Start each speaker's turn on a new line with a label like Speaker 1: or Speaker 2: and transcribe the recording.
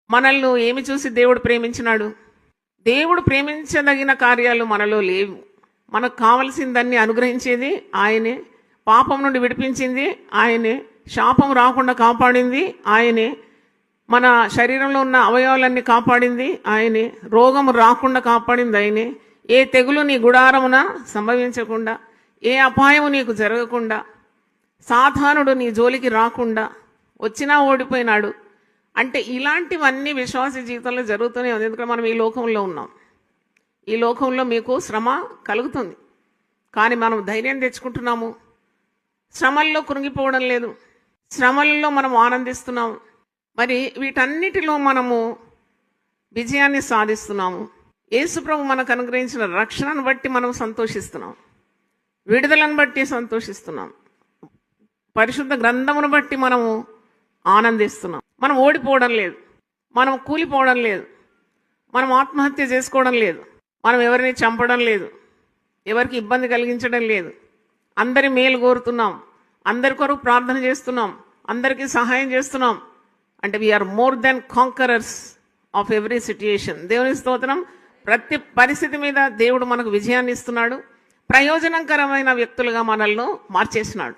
Speaker 1: మనల్ని ఏమి చూసి దేవుడు ప్రేమించినాడు? దేవుడు ప్రేమించదగిన కార్యాలు మనలో లేవు. మనకు కావలసిందన్నీ అనుగ్రహించేది ఆయనే. పాపం నుండి విడిపించింది ఆయనే. శాపం రాకుండా కాపాడింది ఆయనే. మన శరీరంలో ఉన్న అవయవాలన్నీ కాపాడింది ఆయనే. రోగము రాకుండా కాపాడింది ఆయనే. ఏ తెగులు నీ గుడారమున సంభవించకుండా, ఏ అపాయము నీకు జరగకుండా, సాధారణుడు నీ జోలికి రాకుండా, వచ్చినా ఓడిపోయినాడు. అంటే ఇలాంటివన్నీ విశ్వాస జీవితంలో జరుగుతూనే ఉంది. ఎందుకంటే మనం ఈ లోకంలో ఉన్నాం. ఈ లోకంలో మీకు శ్రమ కలుగుతుంది, కానీ మనం ధైర్యం తెచ్చుకుంటున్నాము. శ్రమల్లో కృంగిపోవడం లేదు, శ్రమలలో మనం ఆనందిస్తున్నాము. మరి వీటన్నిటిలో మనము విజయాన్ని సాధిస్తున్నాము. యేసుప్రభు మనకు అనుగ్రహించిన రక్షణను బట్టి మనం సంతోషిస్తున్నాం, విడుదలను బట్టి సంతోషిస్తున్నాం, పరిశుద్ధ గ్రంథమును బట్టి మనము ఆనందిస్తున్నాం. మనం ఓడిపోవడం లేదు, మనం కూలిపోవడం లేదు, మనం ఆత్మహత్య చేసుకోవడం లేదు, మనం ఎవరిని చంపడం లేదు, ఎవరికి ఇబ్బంది కలిగించడం లేదు. అందరి మేలు కోరుతున్నాం, అందరి కొరకు ప్రార్థన చేస్తున్నాం, అందరికీ సహాయం చేస్తున్నాం. అంటే we are more than conquerors of every situation. దేవుని స్తోత్రం. ప్రతి పరిస్థితి మీద దేవుడు మనకు విజయాన్ని ఇస్తున్నాడు. ప్రయోజనకరమైన వ్యక్తులుగా మనల్ని మార్చేసినాడు.